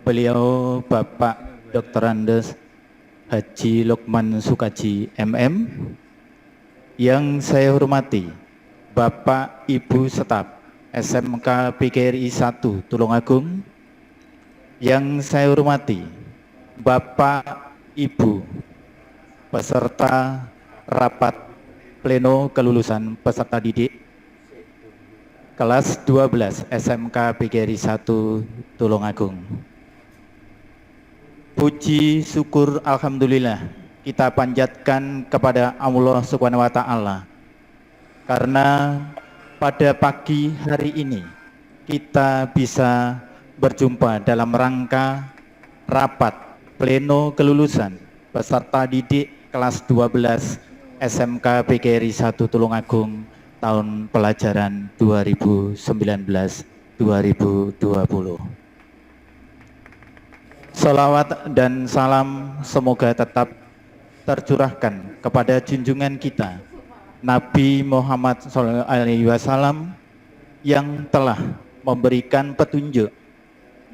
beliau Bapak Dr. Andes Haji Lukman Sukaji MM. Yang saya hormati Bapak Ibu Staf SMK PGRI 1 Tulungagung. Yang saya hormati Bapak Ibu peserta rapat pleno kelulusan peserta didik kelas 12 SMK PGRI 1 Tulungagung. Puji syukur alhamdulillah kita panjatkan kepada Allah Subhanahu wa taala karena pada pagi hari ini kita bisa berjumpa dalam rangka rapat pleno kelulusan peserta didik kelas 12 SMK PGRI 1 Tulungagung tahun pelajaran 2019-2020. Salawat dan salam semoga tetap tercurahkan kepada junjungan kita Nabi Muhammad SAW yang telah memberikan petunjuk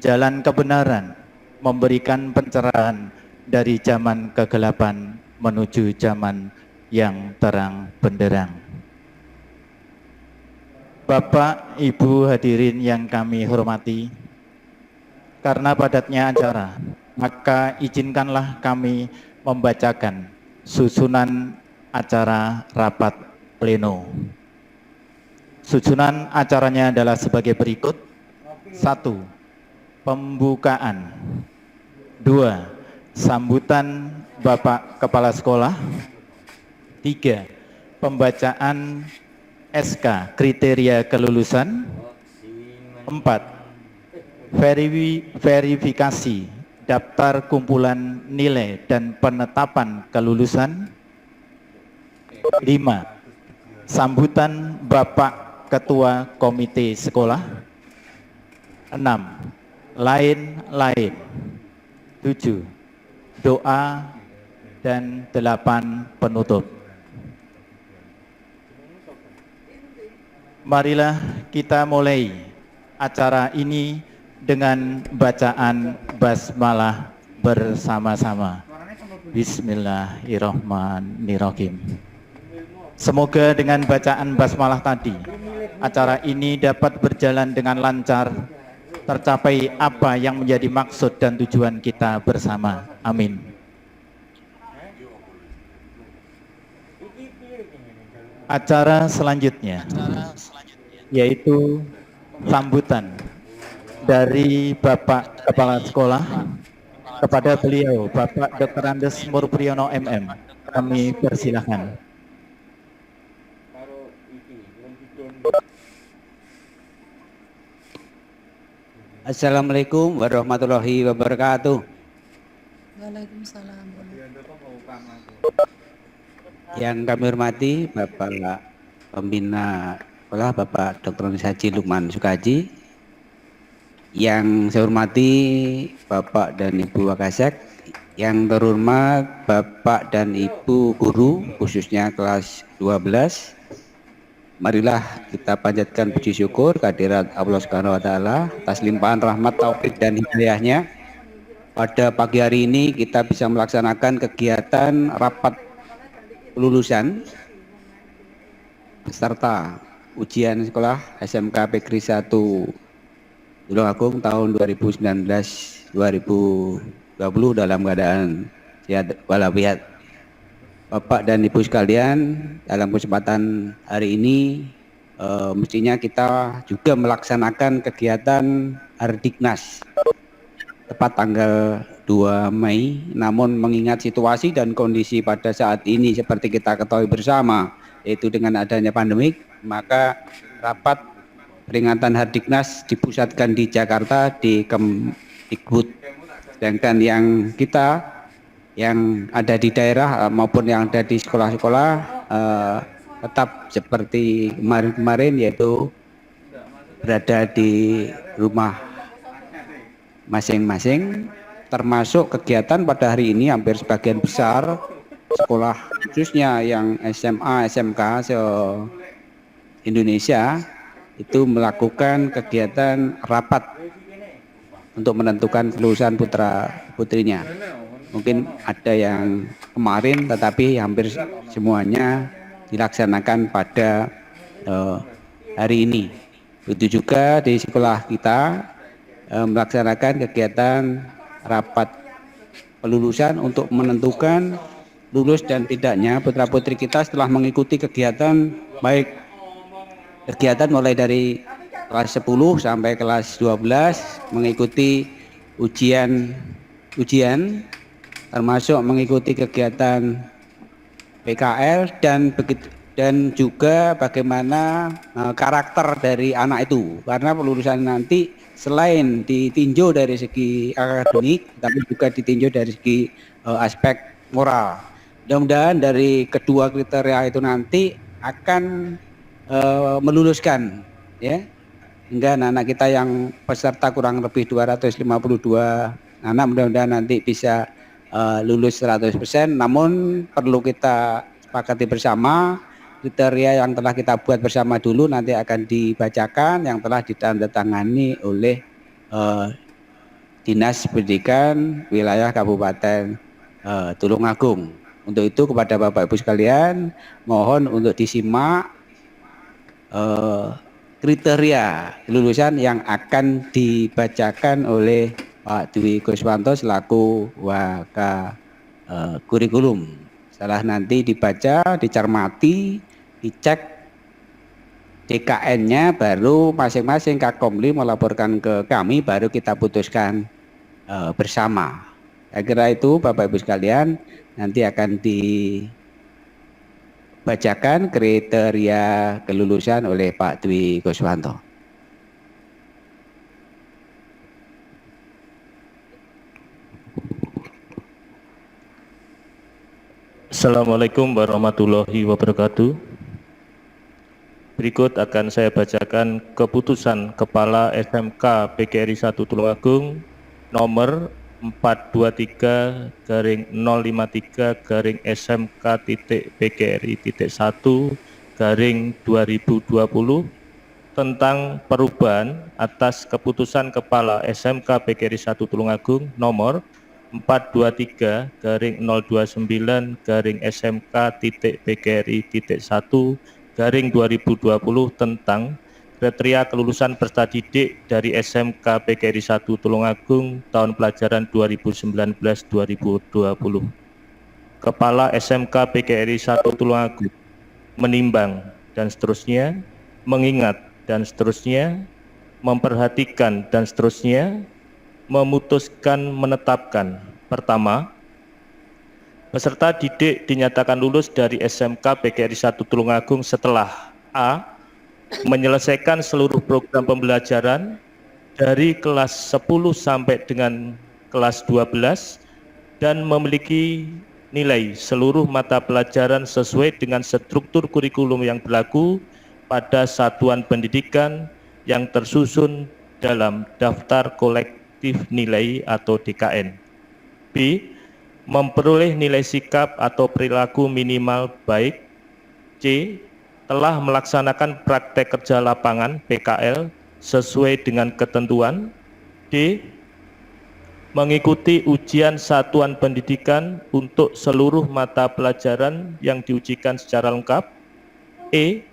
jalan kebenaran, memberikan pencerahan dari zaman kegelapan menuju zaman yang terang benderang. Bapak, Ibu hadirin yang kami hormati, karena padatnya acara, maka izinkanlah kami membacakan susunan acara rapat pleno. Susunan acaranya adalah sebagai berikut. 1. Pembukaan. 2. Sambutan Bapak Kepala Sekolah. 3. Pembacaan SK kriteria kelulusan. 4. Verifikasi daftar kumpulan nilai dan penetapan kelulusan. 5. Sambutan Bapak Ketua Komite Sekolah. 6. Lain-lain. 7. Doa dan 8. Penutup. Marilah kita mulai acara ini dengan bacaan basmalah bersama-sama. Bismillahirrahmanirrahim. Semoga dengan bacaan basmalah tadi, acara ini dapat berjalan dengan lancar, tercapai apa yang menjadi maksud dan tujuan kita bersama. Amin. Acara selanjutnya yaitu sambutan dari Bapak Kepala Sekolah kepada beliau Bapak Dr. Andes Murpriyono MM. Kami persilahkan. Assalamualaikum warahmatullahi wabarakatuh. Waalaikumsalam. Yang kami hormati Bapak Pembina Sekolah Bapak Dr. Andes Haji Lukman Sukaji. Yang saya hormati Bapak dan Ibu Wakasek. Yang terhormat Bapak dan Ibu guru khususnya kelas 12. Marilah kita panjatkan puji syukur kehadirat Allah Subhanahu wa taala atas limpahan rahmat, taufik dan hidayahnya. Pada pagi hari ini kita bisa melaksanakan kegiatan rapat lulusan beserta ujian sekolah SMK PGRI 1 Tulungagung tahun 2019-2020 dalam keadaan sehat walafiat. Bapak dan Ibu sekalian, dalam kesempatan hari ini mestinya kita juga melaksanakan kegiatan Hardiknas tepat tanggal 2 Mei, namun mengingat situasi dan kondisi pada saat ini seperti kita ketahui bersama, yaitu dengan adanya pandemik, maka rapat peringatan Hardiknas dipusatkan di Jakarta di Kemdikbud. Sedangkan yang kita yang ada di daerah maupun yang ada di sekolah-sekolah tetap seperti kemarin-kemarin, yaitu berada di rumah masing-masing, termasuk kegiatan pada hari ini hampir sebagian besar sekolah khususnya yang SMA, SMK se-Indonesia itu melakukan kegiatan rapat untuk menentukan kelulusan putra putrinya. Mungkin ada yang kemarin, tetapi hampir semuanya dilaksanakan pada hari ini. Begitu juga di sekolah kita melaksanakan kegiatan rapat pelulusan untuk menentukan lulus dan tidaknya putra putri kita setelah mengikuti kegiatan, baik kegiatan mulai dari kelas 10 sampai kelas 12, mengikuti ujian termasuk mengikuti kegiatan PKL dan juga bagaimana karakter dari anak itu, karena pelulusan nanti selain ditinjau dari segi akademik tapi juga ditinjau dari segi aspek moral. Mudah-mudahan dari kedua kriteria itu nanti akan meluluskan, ya, hingga anak kita yang peserta kurang lebih 252 anak mudah-mudahan nanti bisa lulus 100%. Namun perlu kita sepakati bersama kriteria yang telah kita buat bersama dulu nanti akan dibacakan yang telah ditandatangani oleh Dinas Pendidikan Wilayah Kabupaten Tulungagung. Untuk itu kepada Bapak Ibu sekalian mohon untuk disimak kriteria kelulusan yang akan dibacakan oleh Pak Dwi Kuswanto selaku Wak Kurikulum. Setelah nanti dibaca, dicermati, dicek DKN-nya, baru masing-masing Kakomli melaporkan ke kami, baru kita putuskan bersama. Saya kira itu Bapak Ibu sekalian, nanti akan dibacakan kriteria kelulusan oleh Pak Dwi Kuswanto. Assalamualaikum warahmatullahi wabarakatuh. Berikut akan saya bacakan keputusan Kepala SMK PGRI 1 Tulungagung nomor 423/053/SMK.PGRI.1/2020 tentang perubahan atas keputusan Kepala SMK PGRI 1 Tulungagung nomor 423/029/SMK.PGRI.1/2020 tentang kriteria kelulusan peserta didik dari SMK PGRI 1 Tulungagung tahun pelajaran 2019-2020. Kepala SMK PGRI 1 Tulungagung menimbang dan seterusnya, mengingat dan seterusnya, memperhatikan dan seterusnya, memutuskan menetapkan. Pertama, peserta didik dinyatakan lulus dari SMK PGRI 1 Tulungagung setelah A. menyelesaikan seluruh program pembelajaran dari kelas 10 sampai dengan kelas 12 dan memiliki nilai seluruh mata pelajaran sesuai dengan struktur kurikulum yang berlaku pada satuan pendidikan yang tersusun dalam daftar kolektif nilai atau DKN. B. memperoleh nilai sikap atau perilaku minimal baik. C. telah melaksanakan praktek kerja lapangan PKL sesuai dengan ketentuan. D. mengikuti ujian satuan pendidikan untuk seluruh mata pelajaran yang diujikan secara lengkap. E.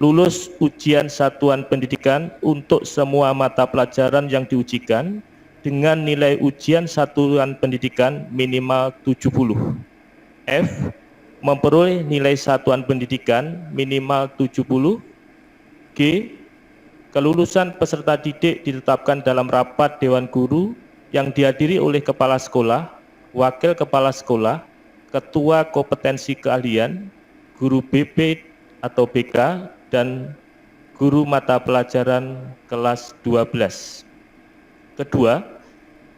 lulus ujian satuan pendidikan untuk semua mata pelajaran yang diujikan dengan nilai ujian satuan pendidikan minimal 70. F. memperoleh nilai satuan pendidikan minimal 70. G. kelulusan peserta didik ditetapkan dalam rapat Dewan Guru yang dihadiri oleh Kepala Sekolah, Wakil Kepala Sekolah, Ketua Kompetensi Keahlian, Guru BP atau BK, dan Guru Mata Pelajaran kelas 12. Kedua,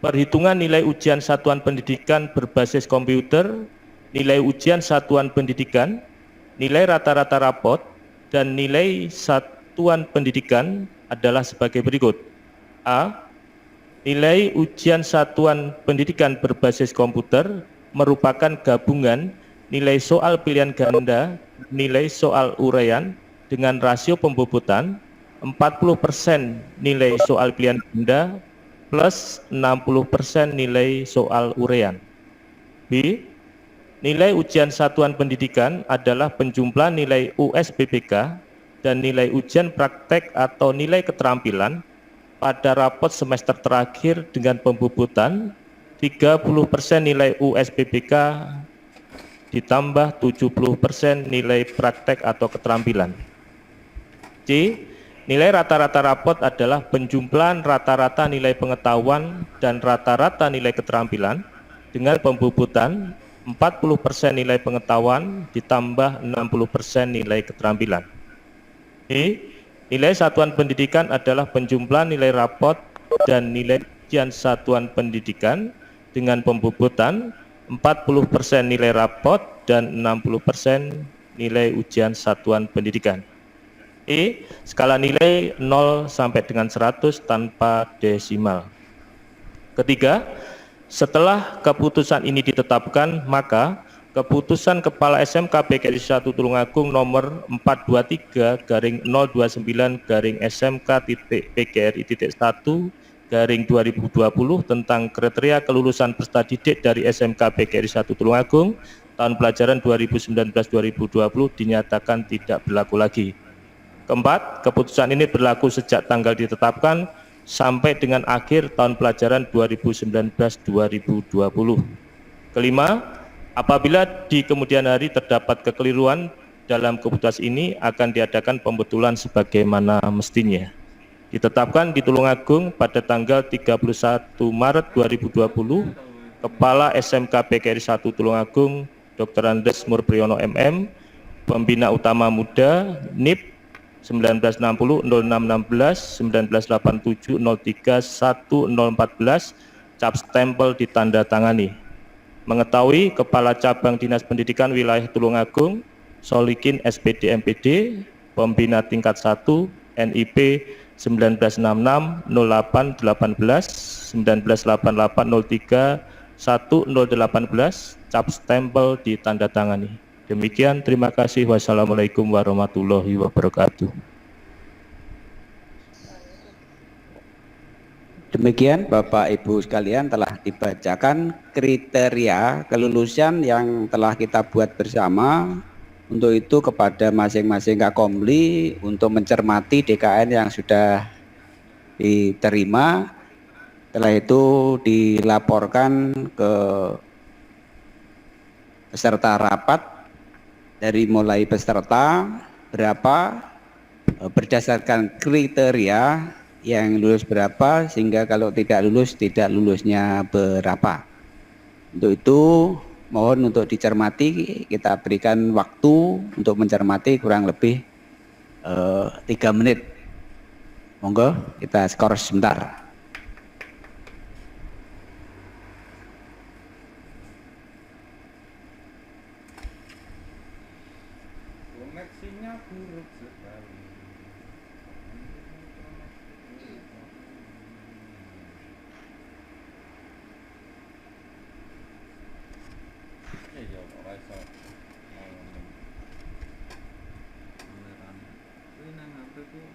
perhitungan nilai ujian satuan pendidikan berbasis komputer, nilai ujian satuan pendidikan, nilai rata-rata rapot, dan nilai satuan pendidikan adalah sebagai berikut. A. nilai ujian satuan pendidikan berbasis komputer merupakan gabungan nilai soal pilihan ganda, nilai soal uraian dengan rasio pembobotan 40% nilai soal pilihan ganda, plus 60% nilai soal urean. B. Nilai ujian satuan pendidikan adalah penjumlahan nilai USBPK dan nilai ujian praktek atau nilai keterampilan pada rapot semester terakhir dengan pembubutan 30% nilai USBPK ditambah 70% nilai praktek atau keterampilan. C. Nilai rata-rata rapot adalah penjumlahan rata-rata nilai pengetahuan dan rata-rata nilai keterampilan dengan pembubutan 40% nilai pengetahuan ditambah 60% nilai keterampilan. E. Nilai satuan pendidikan adalah penjumlahan nilai rapot dan nilai ujian satuan pendidikan dengan pembubutan 40% nilai rapot dan 60% nilai ujian satuan pendidikan. E. Skala nilai 0 sampai dengan 100 tanpa desimal. Ketiga, setelah keputusan ini ditetapkan, maka keputusan Kepala SMK PGRI 1 Tulungagung nomor 423/029/SMK.PGRI.1/2020 tentang kriteria kelulusan peserta didik dari SMK PGRI 1 Tulungagung tahun pelajaran 2019-2020 dinyatakan tidak berlaku lagi. Keempat, keputusan ini berlaku sejak tanggal ditetapkan sampai dengan akhir tahun pelajaran 2019-2020. Kelima, apabila di kemudian hari terdapat kekeliruan dalam keputusan ini akan diadakan pembetulan sebagaimana mestinya. Ditetapkan di Tulungagung pada tanggal 31 Maret 2020, Kepala SMK PGRI 1 Tulungagung Dr. Andes Murpriyono MM, Pembina Utama Muda, NIP 1960 0616 1987 03 1014, cap stempel ditandatangani. Mengetahui Kepala Cabang Dinas Pendidikan Wilayah Tulungagung, Solikin SPD MPD, Pembina tingkat 1, NIP 1966 08 18 1988 03 1018, cap stempel ditandatangani. Demikian, terima kasih. Wassalamualaikum warahmatullahi wabarakatuh. Demikian Bapak Ibu sekalian telah dibacakan kriteria kelulusan yang telah kita buat bersama. Untuk itu kepada masing-masing Kakomli untuk mencermati DKN yang sudah diterima. Setelah itu dilaporkan ke peserta rapat dari mulai peserta berapa berdasarkan kriteria yang lulus berapa, sehingga kalau tidak lulusnya berapa. Untuk itu mohon untuk dicermati, kita berikan waktu untuk mencermati kurang lebih 3 menit. Monggo kita skor sebentar. Koneksinya buruk sekali. Ya ora iso. Beneran. Kuwi nang HP ku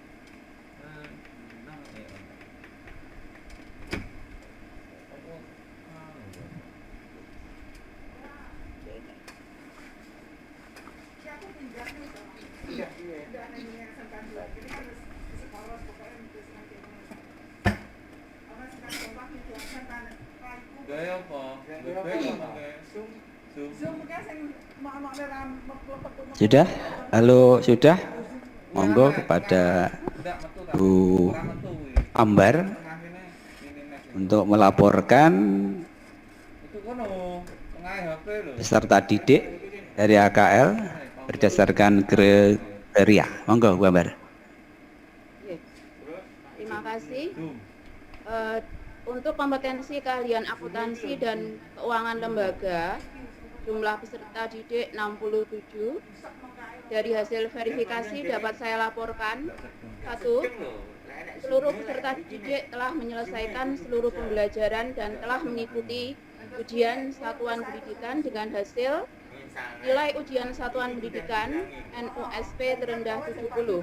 nang gaya apa? Sudah? Halo, sudah? Monggo kepada Bu Ambar untuk melaporkan peserta didik dari AKL berdasarkan kriteria. Monggo Bu Ambar. Terima kasih. Untuk kompetensi keahlian akuntansi dan keuangan lembaga, jumlah peserta didik 67. Dari hasil verifikasi dapat saya laporkan, 1. Seluruh peserta didik telah menyelesaikan seluruh pembelajaran dan telah mengikuti ujian satuan pendidikan dengan hasil nilai ujian satuan pendidikan NUSP terendah 70.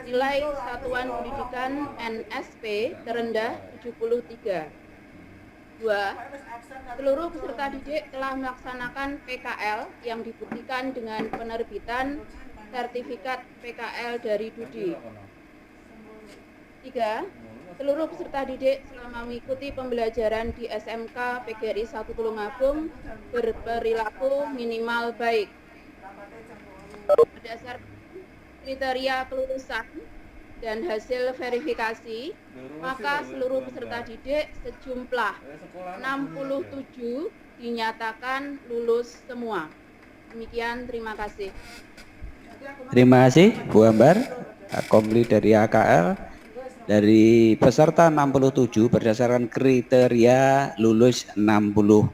Nilai satuan pendidikan NSP terendah 73. 2. Seluruh peserta didik telah melaksanakan PKL yang dibuktikan dengan penerbitan sertifikat PKL dari Dudi. 3. Seluruh peserta didik selama mengikuti pembelajaran di SMK PGRI 1 Tulungagung berperilaku minimal baik. Berdasarkan kriteria kelulusan dan hasil verifikasi, maka seluruh peserta didik sejumlah 67 dinyatakan lulus semua. Demikian, terima kasih. Terima kasih Bu Ambar, komplit dari AKL. Dari peserta 67 berdasarkan kriteria lulus 67.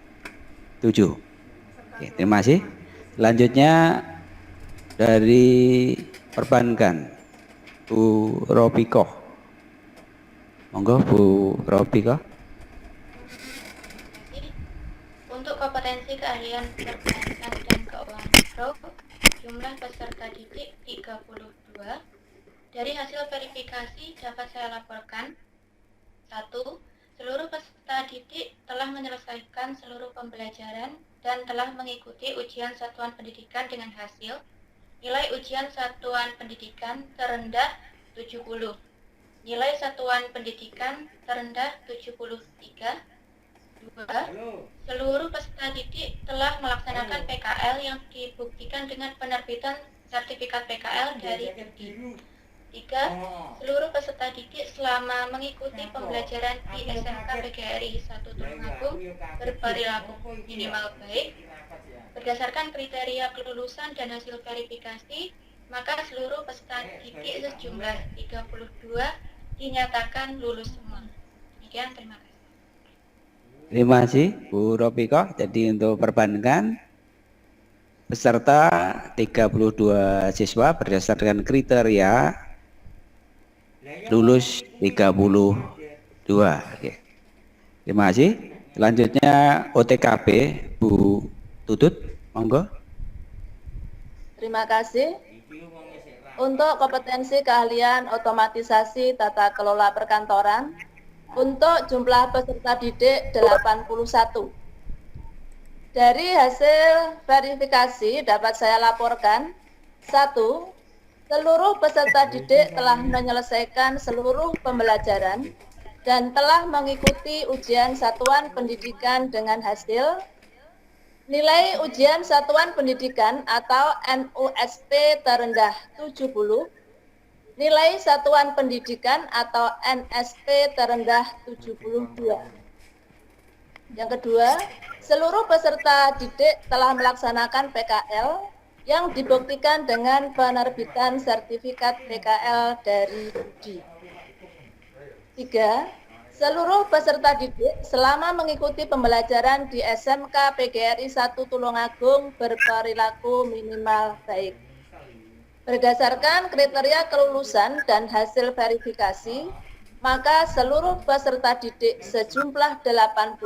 Oke, terima kasih. Selanjutnya dari perbankan Bu Robiko. Monggo Bu Robiko. Untuk kompetensi keahlian perbankan dan keuangan makro, jumlah peserta didik 32. Dari hasil verifikasi dapat saya laporkan: 1. Seluruh peserta didik telah menyelesaikan seluruh pembelajaran dan telah mengikuti ujian satuan pendidikan dengan hasil nilai ujian satuan pendidikan terendah 70. Nilai satuan pendidikan terendah 73. 2. Seluruh peserta didik telah melaksanakan PKL yang dibuktikan dengan penerbitan sertifikat PKL dari Dudi. 3. Seluruh peserta didik selama mengikuti pembelajaran di SMK PGRI 1 Tulungagung berperilaku minimal baik. Berdasarkan kriteria kelulusan dan hasil verifikasi, maka seluruh peserta didik sejumlah 32 dinyatakan lulus semua. Demikian, terima kasih. Terima kasih Bu Robiko. Jadi untuk perbankan peserta 32 siswa berdasarkan kriteria lulus 32. Oke. Terima kasih. Selanjutnya OTKP Bu Tutut, monggo. Terima kasih. Untuk kompetensi keahlian otomatisasi tata kelola perkantoran, untuk jumlah peserta didik 81. Dari hasil verifikasi dapat saya laporkan: 1. Seluruh peserta didik telah menyelesaikan seluruh pembelajaran dan telah mengikuti ujian satuan pendidikan dengan hasil nilai ujian satuan pendidikan atau NUSP terendah 70, nilai satuan pendidikan atau NSP terendah 72. Yang kedua, seluruh peserta didik telah melaksanakan PKL yang dibuktikan dengan penerbitan sertifikat PKL dari Dudi. 3. Seluruh peserta didik selama mengikuti pembelajaran di SMK PGRI 1 Tulungagung berperilaku minimal baik. Berdasarkan kriteria kelulusan dan hasil verifikasi, maka seluruh peserta didik sejumlah 81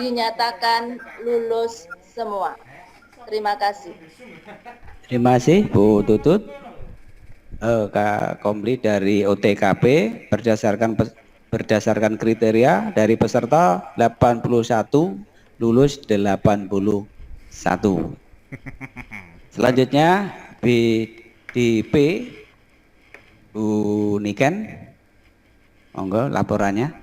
dinyatakan lulus semua. Terima kasih. Terima kasih Bu Tutut. Komplit dari OTKP berdasarkan kriteria dari peserta 81 lulus 81. Selanjutnya BDP Bu Niken, monggo laporannya.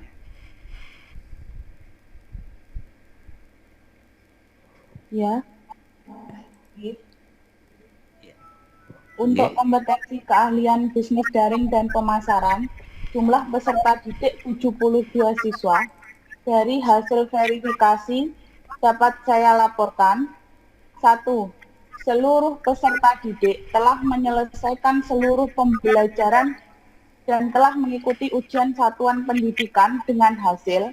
Ya. Untuk kompetensi keahlian bisnis daring dan pemasaran, jumlah peserta didik 72 siswa. Dari hasil verifikasi dapat saya laporkan: 1. Seluruh peserta didik telah menyelesaikan seluruh pembelajaran dan telah mengikuti ujian satuan pendidikan dengan hasil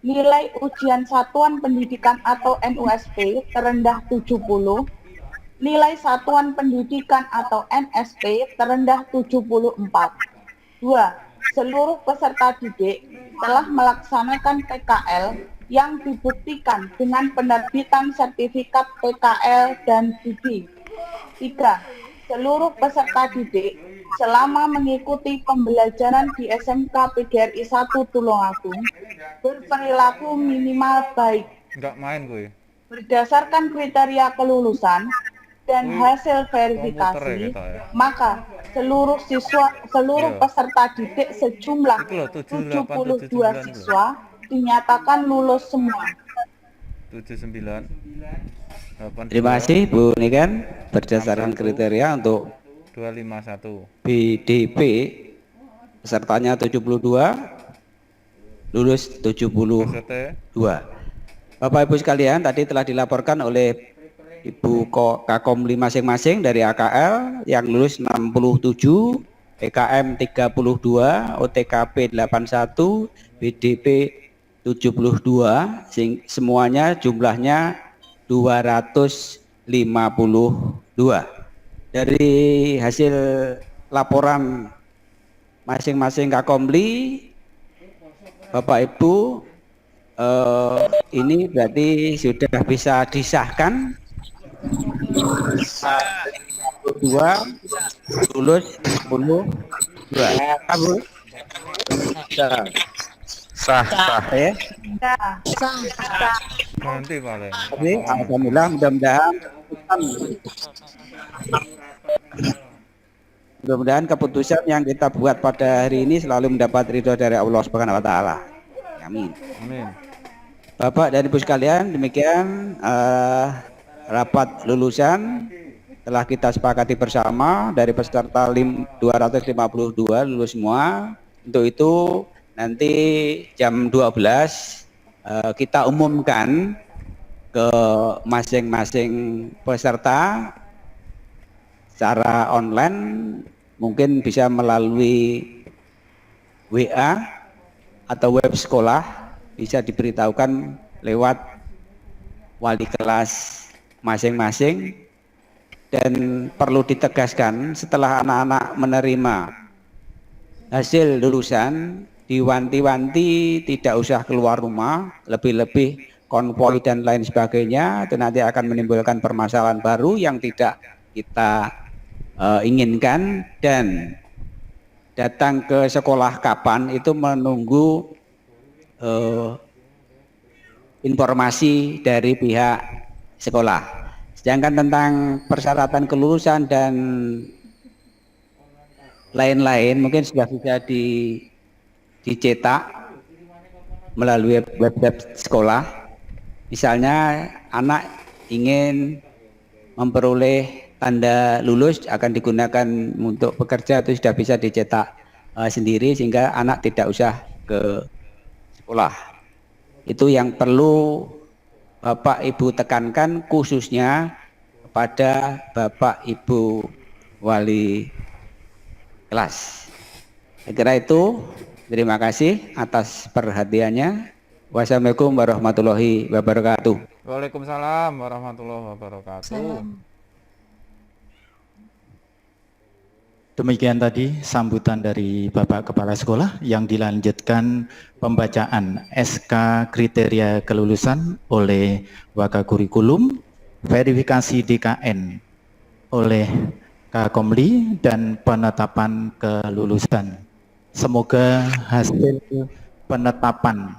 nilai ujian satuan pendidikan atau NUSP terendah 70, nilai satuan pendidikan atau NSP terendah 74. 2. Seluruh peserta didik telah melaksanakan PKL yang dibuktikan dengan penerbitan sertifikat PKL dan Dudi. 3. Seluruh peserta didik selama mengikuti pembelajaran di SMK PGRI 1 Tulungagung berperilaku minimal baik Enggak main gue. berdasarkan kriteria kelulusan dan hasil Komputer ya verifikasi, kita ya. maka seluruh Iya. peserta didik sejumlah Itu loh, 72 78, 79 siswa dinyatakan lulus semua. 79 82 Terima kasih Bu Niken. Berdasarkan kriteria untuk 251. BDP pesertanya 72, lulus 72. Peserta Bapak Ibu sekalian, tadi telah dilaporkan oleh Ibu Kakomli masing-masing dari AKL yang lulus 67, PKM 32, OTKP 81, BDP 72, semuanya jumlahnya 252. Dari hasil laporan masing-masing Kakomli, Bapak Ibu, ini berarti sudah bisa disahkan 2 lulus 10 2. Abu. sah Ya. nanti paling. Oke, alhamdulillah, mudah-mudahan keputusan yang kita buat pada hari ini selalu mendapat ridho dari Allah Subhanahu wa taala. Amin. Amin. Bapak dan Ibu sekalian, demikian rapat lulusan telah kita sepakati bersama. Dari peserta 252 lulus semua. Untuk itu nanti jam 12 kita umumkan ke masing-masing peserta secara online, mungkin bisa melalui WA atau web sekolah, bisa diberitahukan lewat wali kelas masing-masing. Dan perlu ditegaskan, setelah anak-anak menerima hasil lulusan, diwanti-wanti tidak usah keluar rumah, lebih-lebih konvoi dan lain sebagainya, itu nanti akan menimbulkan permasalahan baru yang tidak kita inginkan. Dan datang ke sekolah kapan itu menunggu informasi dari pihak sekolah. Sedangkan tentang persyaratan kelulusan dan lain-lain mungkin sudah bisa dicetak melalui web sekolah. Misalnya anak ingin memperoleh tanda lulus akan digunakan untuk bekerja, itu sudah bisa dicetak sendiri sehingga anak tidak usah ke sekolah. Itu yang perlu Bapak Ibu tekankan, khususnya kepada Bapak Ibu wali kelas. Saya kira itu. Terima kasih atas perhatiannya. Wassalamualaikum warahmatullahi wabarakatuh. Waalaikumsalam warahmatullahi wabarakatuh. Demikian tadi sambutan dari Bapak Kepala Sekolah yang dilanjutkan pembacaan SK kriteria kelulusan oleh Wakakurikulum, verifikasi DKN oleh Kakomli, dan penetapan kelulusan. Semoga hasil penetapan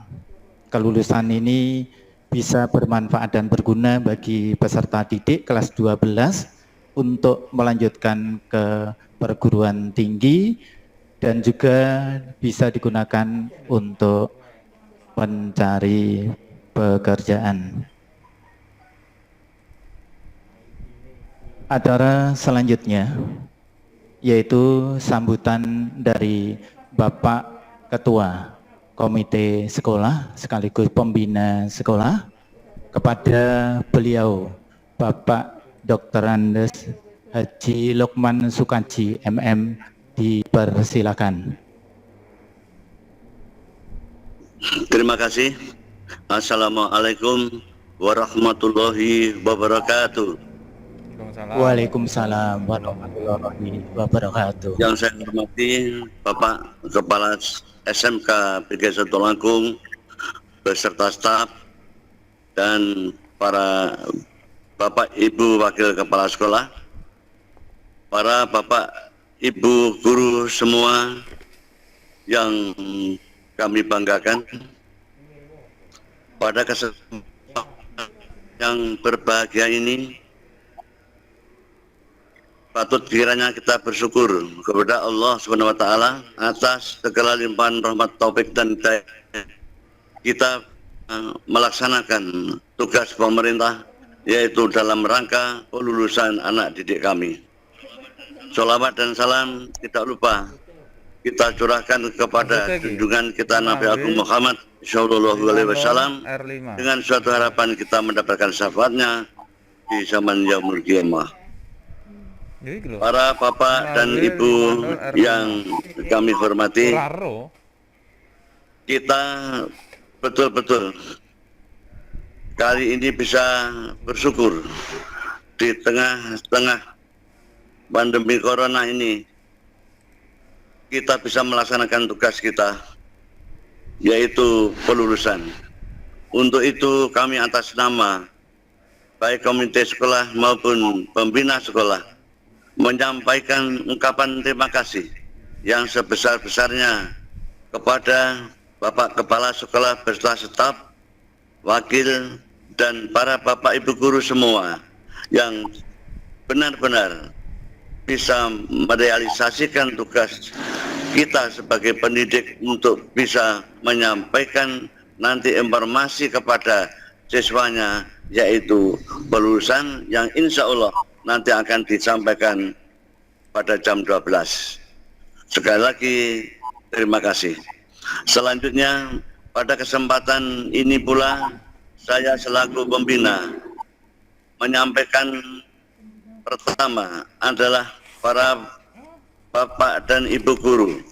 kelulusan ini bisa bermanfaat dan berguna bagi peserta didik kelas 12 untuk melanjutkan ke perguruan tinggi dan juga bisa digunakan untuk mencari pekerjaan. Acara selanjutnya yaitu sambutan dari Bapak Ketua Komite Sekolah sekaligus Pembina Sekolah. Kepada beliau Bapak Dr. Andes Haji Lukman Sukaji MM dipersilakan. Terima kasih. Assalamualaikum warahmatullahi wabarakatuh. Waalaikumsalam warahmatullahi wabarakatuh. Yang saya hormati Bapak Kepala SMK PGRI 1 Tulungagung beserta staf dan para Bapak Ibu Wakil Kepala Sekolah, para Bapak Ibu guru semua yang kami banggakan, pada kesempatan yang berbahagia ini patut kiranya kita bersyukur kepada Allah Subhanahu wa taala atas segala limpahan rahmat, taufik dan hidayah kita melaksanakan tugas pemerintah, yaitu dalam rangka kelulusan anak didik kami. Sholawat dan salam tidak lupa kita curahkan kepada junjungan kita Nabi Agung Muhammad Sallallahu Alaihi Wasallam dengan suatu harapan kita mendapatkan syafaatnya di zaman yaumul qiyamah. Para bapak dan ibu yang kami hormati, kita betul-betul kali ini bisa bersyukur di tengah-tengah pandemi corona ini kita bisa melaksanakan tugas kita, yaitu pelulusan. Untuk itu kami atas nama baik komite sekolah maupun pembina sekolah menyampaikan ungkapan terima kasih yang sebesar-besarnya kepada Bapak Kepala Sekolah beserta staf, wakil, dan para Bapak Ibu guru semua yang benar-benar bisa merealisasikan tugas kita sebagai pendidik untuk bisa menyampaikan nanti informasi kepada siswanya, yaitu pelulusan yang insya Allah nanti akan disampaikan pada jam 12. Sekali lagi terima kasih. Selanjutnya pada kesempatan ini pula saya selaku pembina menyampaikan pertama adalah para bapak dan ibu guru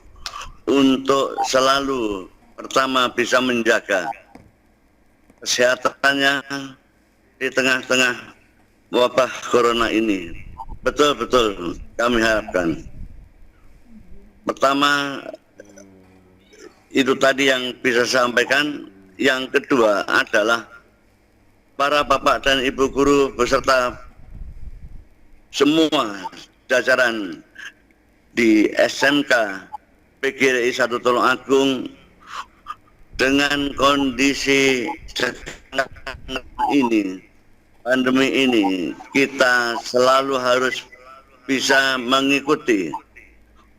untuk selalu pertama bisa menjaga kesehatannya di tengah-tengah wabah corona ini. Betul-betul kami harapkan. Pertama itu tadi yang bisa saya sampaikan. Yang kedua adalah para bapak dan ibu guru beserta semua jajaran di SMK PGRI 1 Tulungagung dengan kondisi ini, pandemi ini, kita selalu harus bisa mengikuti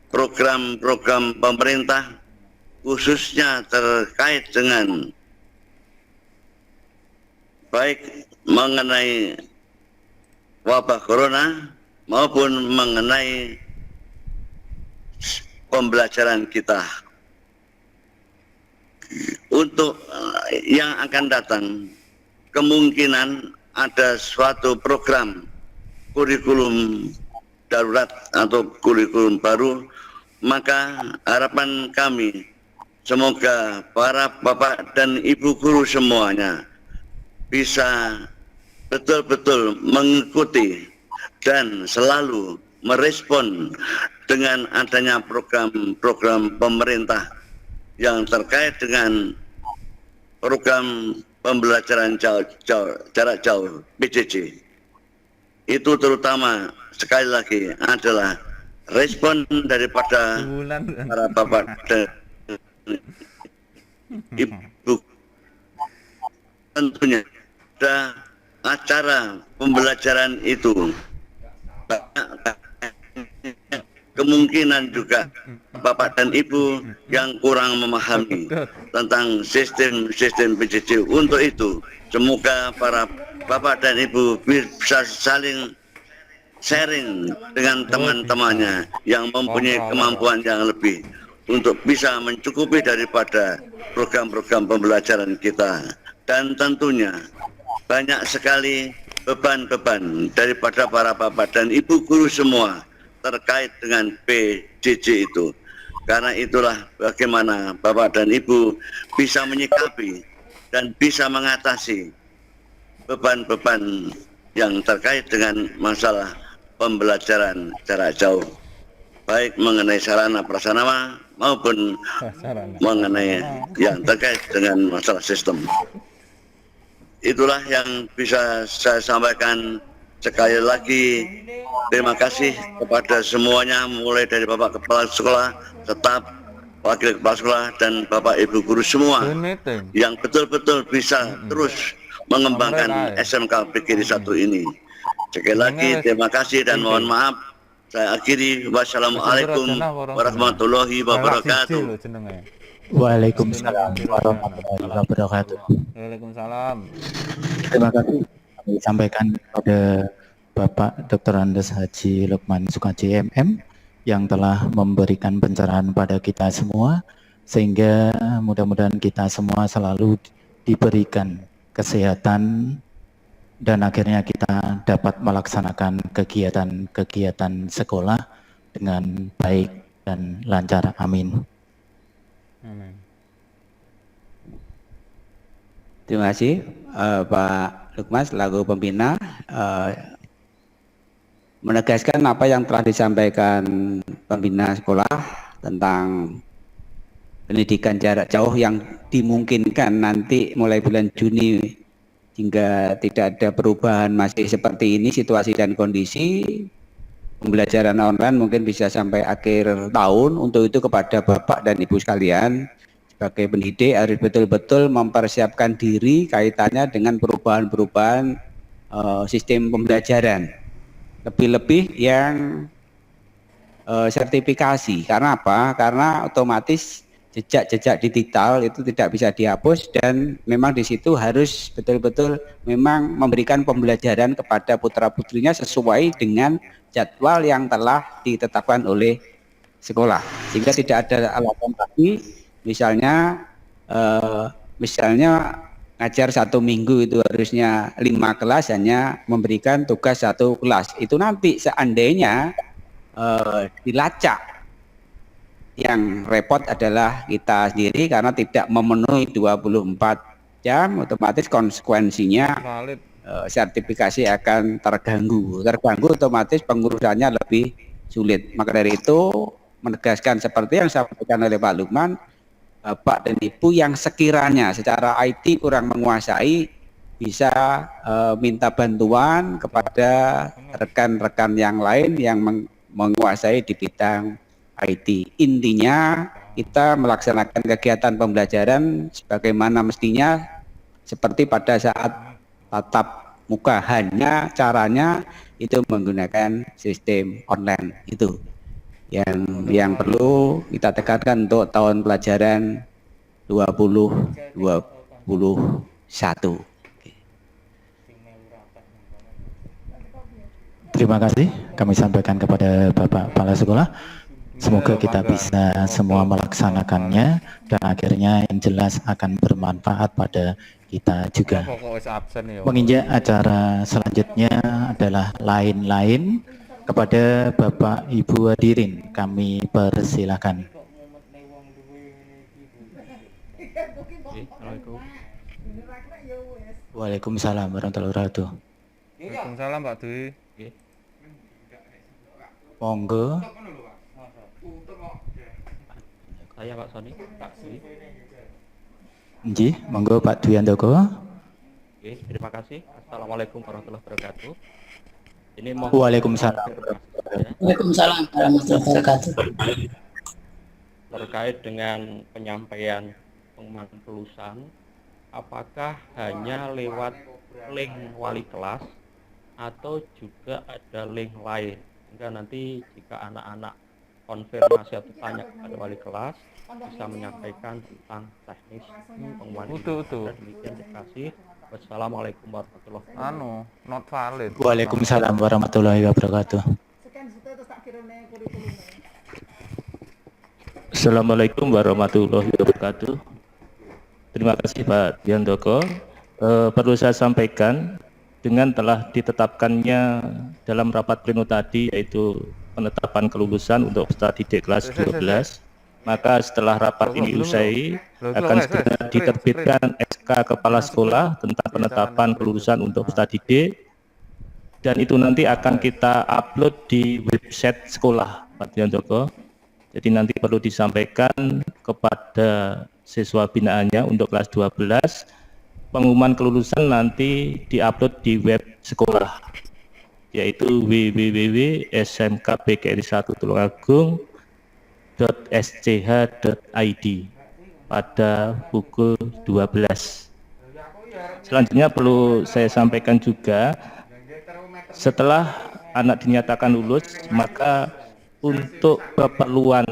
program-program pemerintah khususnya terkait dengan baik mengenai wabah corona maupun mengenai pembelajaran kita. Untuk yang akan datang kemungkinan ada suatu program kurikulum darurat atau kurikulum baru, maka harapan kami semoga para bapak dan ibu guru semuanya bisa betul-betul mengikuti dan selalu merespon dengan adanya program-program pemerintah yang terkait dengan program pembelajaran jarak jauh PJJ. Itu terutama sekali lagi adalah respon daripada para bapak dan ibu. Tentunya ada acara pembelajaran itu kemungkinan juga bapak dan ibu yang kurang memahami tentang sistem PJJ. Untuk itu semoga para bapak dan ibu bisa saling sharing dengan teman-temannya yang mempunyai kemampuan yang lebih untuk bisa mencukupi daripada program-program pembelajaran kita. Dan tentunya banyak sekali beban-beban daripada para bapak dan ibu guru semua terkait dengan PJJ itu. Karena itulah bagaimana bapak dan ibu bisa menyikapi dan bisa mengatasi beban-beban yang terkait dengan masalah pembelajaran jarak jauh, baik mengenai sarana prasarana maupun mengenai yang terkait dengan masalah sistem. Itulah yang bisa saya sampaikan sekali lagi terima kasih kepada semuanya, mulai dari Bapak Kepala Sekolah, staf, Wakil Kepala Sekolah, dan Bapak Ibu Guru semua yang betul-betul bisa terus mengembangkan SMK PGRI 1 ini. Sekali lagi terima kasih dan mohon maaf. Saya akhiri. Wassalamualaikum warahmatullahi wabarakatuh. Waalaikumsalam warahmatullahi wabarakatuh. Waalaikumsalam. Terima kasih kami sampaikan kepada Bapak Dr. Andes Haji Lukman Sukaji MM yang telah memberikan pencerahan pada kita semua, sehingga mudah-mudahan kita semua selalu diberikan kesehatan dan akhirnya kita dapat melaksanakan kegiatan-kegiatan sekolah dengan baik dan lancar. Amin. Terima kasih Pak Lukman selaku pembina, menegaskan apa yang telah disampaikan pembina sekolah tentang pendidikan jarak jauh yang dimungkinkan nanti mulai bulan Juni hingga tidak ada perubahan masih seperti ini situasi dan kondisi. Pembelajaran online mungkin bisa sampai akhir tahun. Untuk itu kepada Bapak dan Ibu sekalian, sebagai pendidik harus betul-betul mempersiapkan diri kaitannya dengan perubahan-perubahan sistem pembelajaran. Lebih-lebih yang sertifikasi. Karena apa? Karena otomatis jejak-jejak digital itu tidak bisa dihapus, dan memang di situ harus betul-betul memang memberikan pembelajaran kepada putra-putrinya sesuai dengan jadwal yang telah ditetapkan oleh sekolah, sehingga tidak ada alasan lagi misalnya ngajar 1 minggu itu harusnya 5 kelas, hanya memberikan tugas 1 kelas. Itu nanti seandainya dilacak, yang repot adalah kita sendiri karena tidak memenuhi 24 jam, otomatis konsekuensinya sertifikasi akan terganggu otomatis pengurusannya lebih sulit. Maka dari itu menegaskan seperti yang disampaikan oleh Pak Lukman, Bapak dan Ibu yang sekiranya secara IT kurang menguasai bisa minta bantuan kepada rekan-rekan yang lain yang menguasai di bidang IT. Intinya kita melaksanakan kegiatan pembelajaran sebagaimana mestinya seperti pada saat tatap muka, hanya caranya itu menggunakan sistem online. Itu yang perlu kita tekankan untuk tahun pelajaran 2021. Terima kasih kami sampaikan kepada Bapak Kepala Sekolah. Semoga kita bisa semua melaksanakannya dan akhirnya yang jelas akan bermanfaat pada kita juga. Menginjak acara selanjutnya adalah lain-lain. Kepada Bapak Ibu hadirin kami persilakan. Waalaikumsalam warahmatullahi wabarakatuh. Waalaikumsalam Pak Dwi. Monggo. Saya Pak Soni, Pak Dwi. Nggih, monggo Pak Dwi Andoko. Oke, terima kasih. Assalamualaikum warahmatullahi wabarakatuh. Ini Waalaikumsalam. Waalaikumsalam warahmatullahi wabarakatuh. Terkait dengan penyampaian pengumuman kelulusan, apakah hanya lewat link wali kelas atau juga ada link lain, sehingga nanti jika anak-anak konfirmasi atau tanya kepada wali kelas bisa menyampaikan tentang teknis pengumuman ini. Demikian, terima kasih. Wassalamualaikum warahmatullahi wabarakatuh. Not valid. Waalaikumsalam warahmatullahi wabarakatuh. Assalamualaikum warahmatullahi wabarakatuh. Terima kasih Pak Diandoko. Perlu saya sampaikan, dengan telah ditetapkannya dalam rapat pleno tadi, yaitu penetapan kelulusan untuk peserta didik kelas 12, maka setelah rapat ini usai akan segera diterbitkan SK Kepala Sekolah tentang penetapan kelulusan untuk peserta didik, dan itu nanti akan kita upload di website sekolah, Pak Diandoko. Jadi nanti perlu disampaikan kepada siswa binaannya untuk kelas 12, pengumuman kelulusan nanti diupload di web sekolah. yaitu www.smkpgri1tulungagung.sch.id pada pukul 12. Selanjutnya perlu saya sampaikan juga, setelah anak dinyatakan lulus, maka untuk keperluan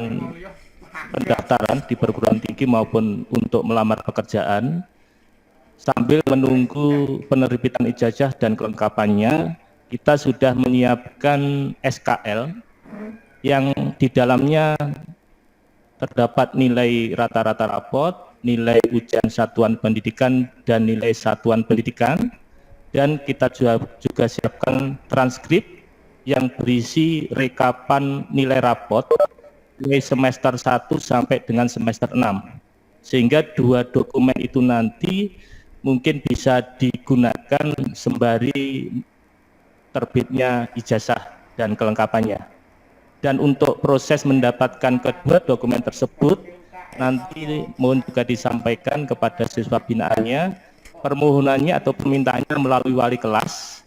pendaftaran di perguruan tinggi maupun untuk melamar pekerjaan, sambil menunggu penerbitan ijazah dan kelengkapannya, kita sudah menyiapkan SKL yang di dalamnya terdapat nilai rata-rata rapot, nilai ujian satuan pendidikan dan nilai satuan pendidikan, dan kita juga siapkan transkrip yang berisi rekapan nilai rapot dari semester 1 sampai dengan semester 6, sehingga dua dokumen itu nanti mungkin bisa digunakan sembari terbitnya ijazah dan kelengkapannya. Dan untuk proses mendapatkan kedua dokumen tersebut, nanti mohon juga disampaikan kepada siswa binaannya, permohonannya atau permintaannya melalui wali kelas,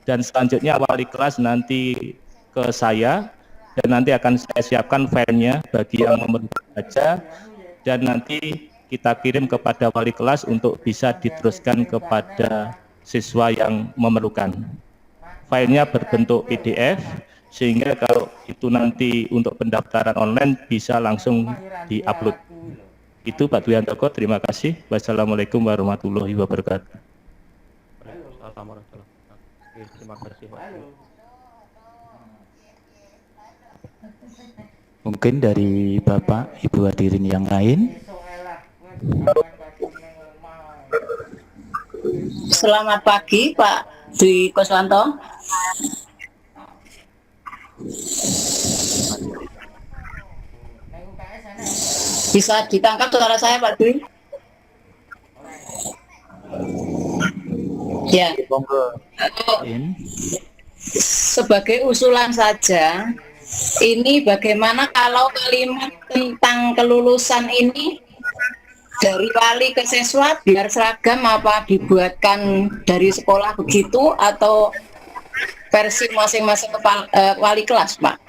dan selanjutnya wali kelas nanti ke saya, dan nanti akan saya siapkan filenya bagi yang memerlukan baca, dan nanti kita kirim kepada wali kelas untuk bisa diteruskan kepada siswa yang memerlukan. Filenya berbentuk PDF, sehingga kalau itu nanti untuk pendaftaran online bisa langsung di-upload. Itu Pak Dwi Handoko, terima kasih. Wassalamualaikum warahmatullahi wabarakatuh. Waalaikumsalam warahmatullahi wabarakatuh. Terima kasih Pak. Mungkin dari Bapak, Ibu hadirin yang lain. Selamat pagi Pak Dwi Koswanto. Bisa ditangkap suara saya Pak Dwi? Ya. Sebagai usulan saja, ini bagaimana kalau kalimat tentang kelulusan ini dari wali ke siswa biar seragam, apa dibuatkan dari sekolah begitu atau versi masing-masing wali kelas, Pak?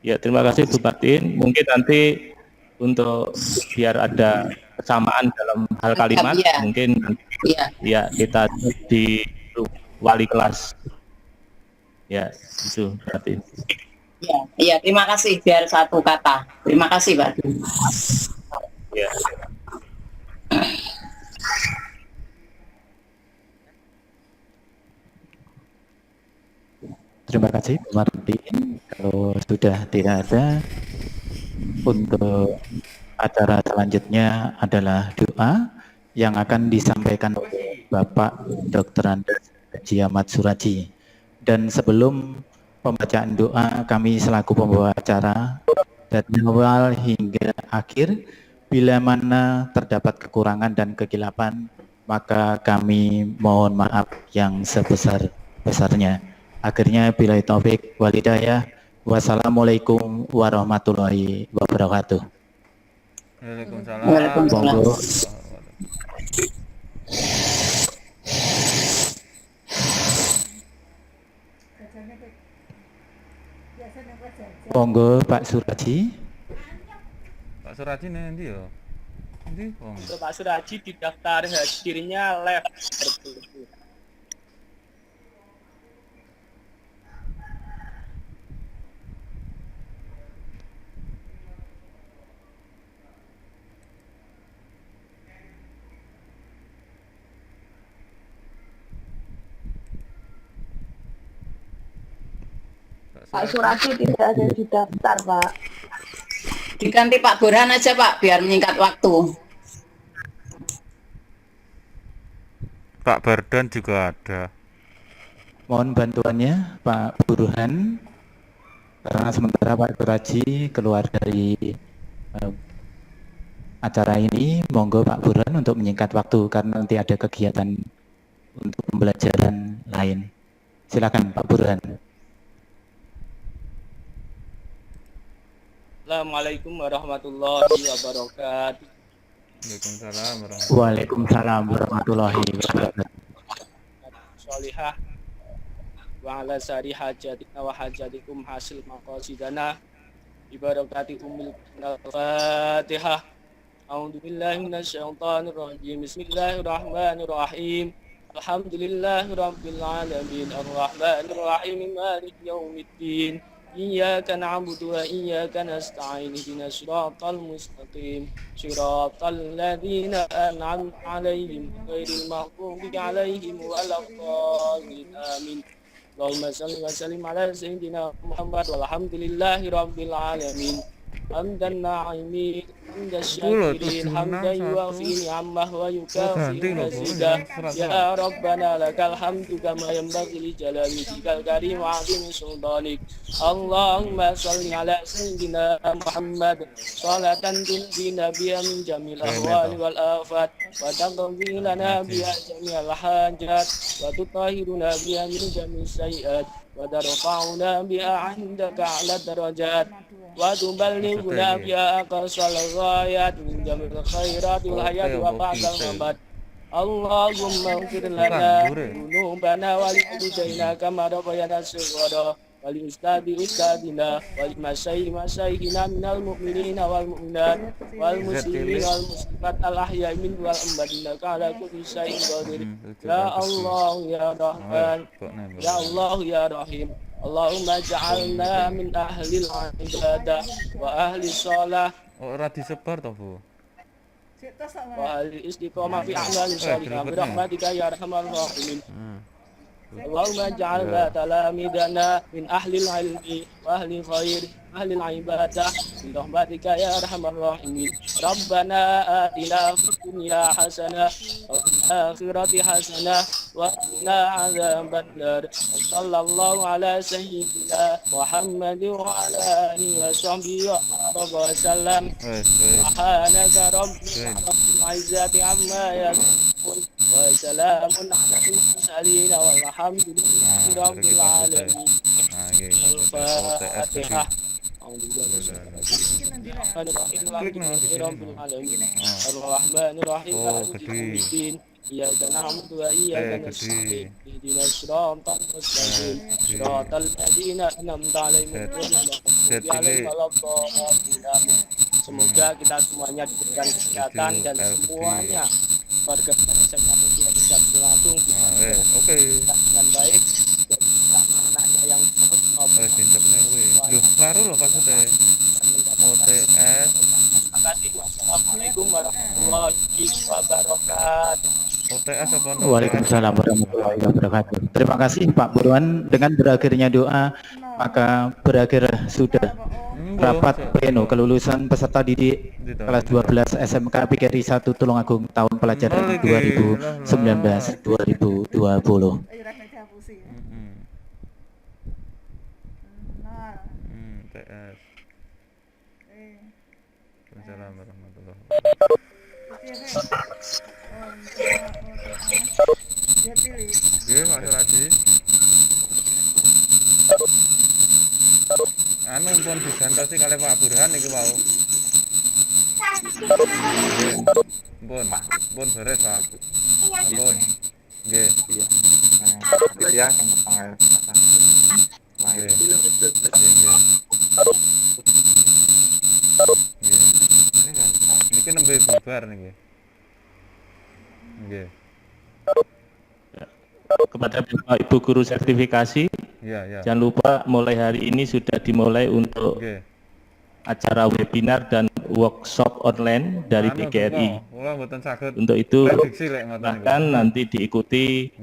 Ya, terima kasih Bu Batin. Mungkin nanti untuk biar ada kesamaan dalam hal kalimat, ya. Mungkin ya kita di wali kelas. Ya, itu berarti. Ya, terima kasih, biar satu kata. Terima kasih, Pak. Ya. Terima kasih Bu Martin. Kalau sudah tidak ada, untuk acara selanjutnya adalah doa yang akan disampaikan oleh Bapak Dr. Andes Haji Ahmad Suraji. Dan sebelum pembacaan doa, kami selaku pembawa acara dari awal hingga akhir, bila mana terdapat kekurangan dan kekilapan, maka kami mohon maaf yang sebesar-besarnya. Akhirnya bila taufik wal hidayah. Wassalamualaikum warahmatullahi wabarakatuh. Waalaikumsalam. Waalaikumsalam. Monggo Pak Suraji. Pak Suraji nanti ya. Nanti Pak Suraji didaftar hadirnya live. Pak Surati tidak ada di daftar, Pak. Diganti Pak Burhan aja, Pak, biar menyingkat waktu. Pak Bardan juga ada. Mohon bantuannya Pak Burhan, karena sementara Pak Suraji keluar dari acara ini. Monggo Pak Burhan untuk menyingkat waktu karena nanti ada kegiatan untuk pembelajaran lain. Silakan Pak Burhan. Assalamualaikum warahmatullahi wabarakatuh. Waalaikumsalam warahmatullahi Waalaikumsalam warahmatullahi wabarakatuh. Sholihah wa ala sari hajatina wa hajatikum hasil maqasidana ibarakati umil al-fatihah. A'udzu billahi minasyaitonir rajim. Bismillahirrahmanirrahim. Alhamdulillahirabbil alamin arrahmanir rahim maliki yaumiddin. Iyyaka na'budu wa iyyaka nasta'in ihdinas siratal mustaqim siratal ladzina an'amta 'alaihim ghairil maghdubi 'alaihim waladdallin amin. Allahumma shalli wa sallim ala sayyidina Muhammad walhamdulillahi rabbil alamin. Hamdan na'imin hamdan syakirin hamdan yuwafi ni'amah wa yukafi mazidah. Ya Rabbana lakal hamdu kama yanbaghi li jalali wajhikal karim wa 'azimi sultanik. Allahumma shalli ala sayyidina Muhammad salatan tunjina biha min jamil ahwali wal afat wa taqdi lana biha jami'al hajat wa tutahhiruna biha min jami'is sayyi'at wa tarfa'una biha 'indaka 'ala darajat wa tuballighuna biha aqsal ghayat min jamil khairati wal hayati wa ba'dal mamat. Allahumma ighfir lana dhunubana wa li walidayna kama rabbayana shighara wa li ustadina wa li masyayikhina minal mu'minina wal mu'minat wal muslimina wal muslimat al ahya'i min wal amwat innaka ala kulli syai'in qadir. Ya Allah ya Rahman ya Allah ya Rahim. Allahumma ja'alna min ahlil ibadah wa ahli shalah ora disebar to, Bu. wa ahli istiqomah fi a'mali shalihah bi rahmatika ya arhamar rahimin. Allahumma ja'alna talamidana min ahlil ilmi wa ahli khair ahli ibadah bi rahmatika ya arhamar rahimin. Rabbana atina fid dunya hasanah wa fil akhirati hasanah wa qina adzabannar. Sallallahu ala sayyidina Muhammad wa ala alihi wa sahbihi wa sallam. Subhanaka rabbil izzati amma yasifun wa salamun ala al-mursalin walhamdulillahi rabbil alamin. Al-Fatihah. Ar-Rahmanir-Rahim Maliki Iyyaka na'budu wa iyyaka nasta'in ihdinas siratal mustaqim siratal ladzina an'amta 'alaihim ghairil maghdubi 'alaihim waladdallin. Semoga kita semuanya diberikan kesehatan dan semuanya warga SMK bisa langsung bisa dengan baik dan anaknya yang maupun Loh, baru loh maksudnya OTS. Assalamualaikum warahmatullahi wabarakatuh. OTS apa? Waalaikumsalam warahmatullahi wabarakatuh. Terima kasih Pak Burwan. Dengan berakhirnya doa, maka berakhir sudah rapat pleno kelulusan peserta didik kelas 12 SMK PGRI 1 Tulungagung tahun pelajaran 2019-2020. TS. Assalamualaikum warahmatullahi wabarakatuh. Oke, Pak Suradi. Anu pun digantosi kali Pak Burhan iki wau. Pun beres Pak. Pun. Nggih. Iya. Ya, kang pangair. Nggih. Nggih. Niki nembe bubar niki. Nggih. Kepada Bapak Ibu guru sertifikasi, jangan lupa mulai hari ini sudah dimulai untuk acara webinar dan workshop online dari PGRI. Untuk itu bahkan nanti diikuti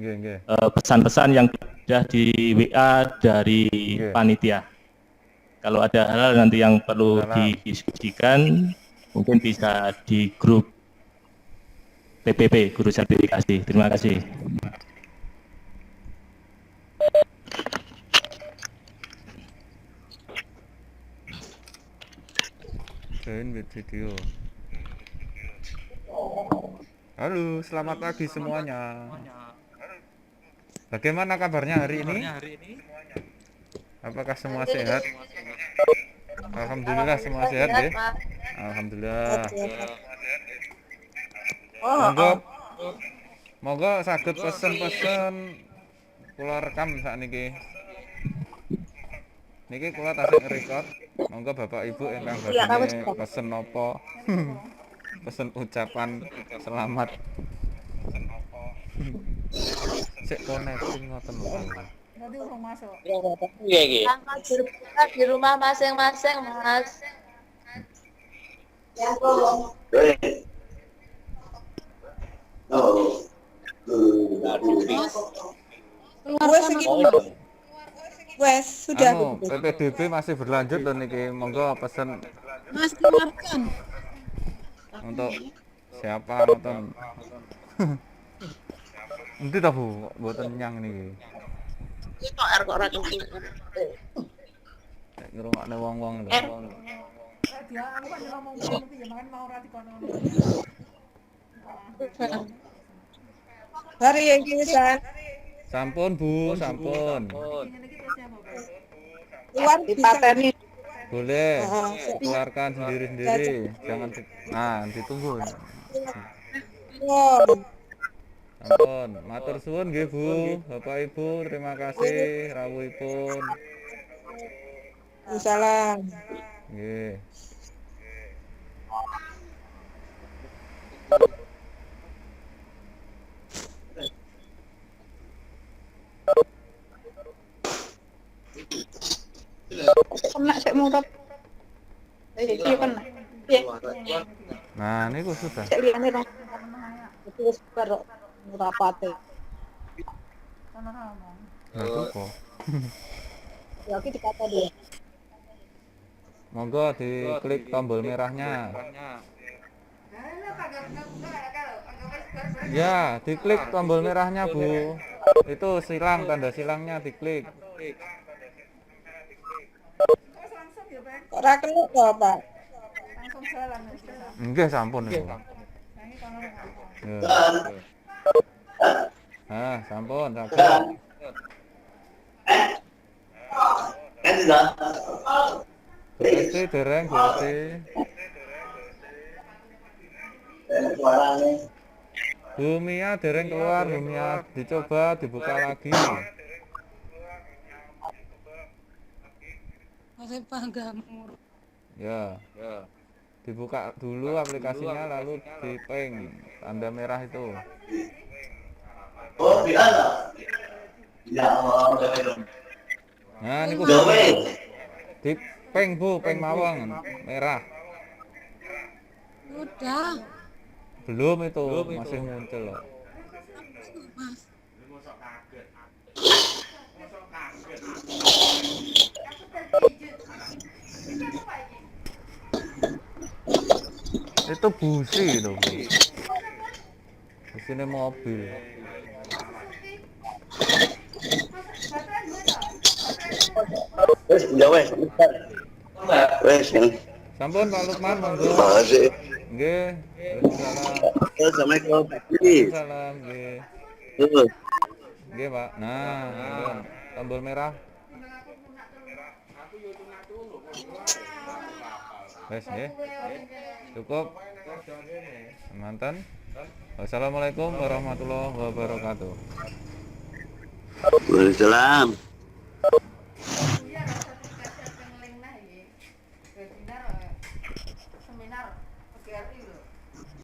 pesan-pesan yang sudah di WA dari panitia. Kalau ada hal nanti yang perlu didiskusikan, mungkin bisa di grup PPP guru sertifikasi. Terima kasih. Join with video. Halo, selamat pagi semuanya. Bagaimana kabarnya hari ini? Apakah semua sehat? Alhamdulillah semua sehat deh. Alhamdulillah. Monggo. Monggo saged pesen-pesen kula rekam sakniki. Niki kula tasih ngerekod. Monggo Bapak Ibu ingkang badhe pesen napa? Pesen ucapan selamat. Sik connecting ngoten lho. Nanti urung masuk. Selamat berbuka di rumah masing-masing, Mas. Ya, Wes sudah. PPDB masih berlanjut dan niki monggo pesen Mas keluarkan. untuk siapa nonton. Nanti ta Bu, mboten nyang niki. Iki kok arep ora kenceng. Nek ngrungokne wong-wong lho. Dia aku kan ngomong ngono ya makan mau ora dikono. Hari iki wisan. Sampun Bu, sampun. Keluar dipateni. Boleh, keluarkan sendiri-sendiri. Jangan ditunggu. Sampun, matur suwun nggih Bu, Bapak Ibu, terima kasih rawuhipun. Salam. Nggih. Kena sik murep. Iki kena. Piye? Nah, niku sudah. Sik liyane rong. Wis karo rapate. Nah, cukup. Ya iki dikata dia. Monggo diklik tombol merahnya. Ya, diklik tombol merahnya, Bu. Itu silang, tanda silangnya diklik. Ora kena kok, Pak. Langsung jalan. Nggih, sampun niku. Nah, sampun, sampun. Berarti dereng, berarti. Bu Mia dereng keluar, Bu Mia dicoba dibuka lagi. Masih panggamur. Ya. Dibuka dulu aplikasinya lalu diping tanda merah itu. Oh, biasa. Ya, Nah, niku diping Bu, ping mawon merah. Udah. Belum itu, masih muncul loh. Mas. Itu busi itu, Bu. Busine mobil. Wes, ya wes. Wes. Sampun Pak Lukman, monggo. Makasih. Nggih. Waalaikumsalam. Assalamualaikum. Waalaikumsalam, nggih. Tuh. Nggih, Pak. Nah, sampun. Tombol merah. Wes nggih. Cukup. Mantan. Wassalamualaikum warahmatullahi wabarakatuh. Waalaikumsalam.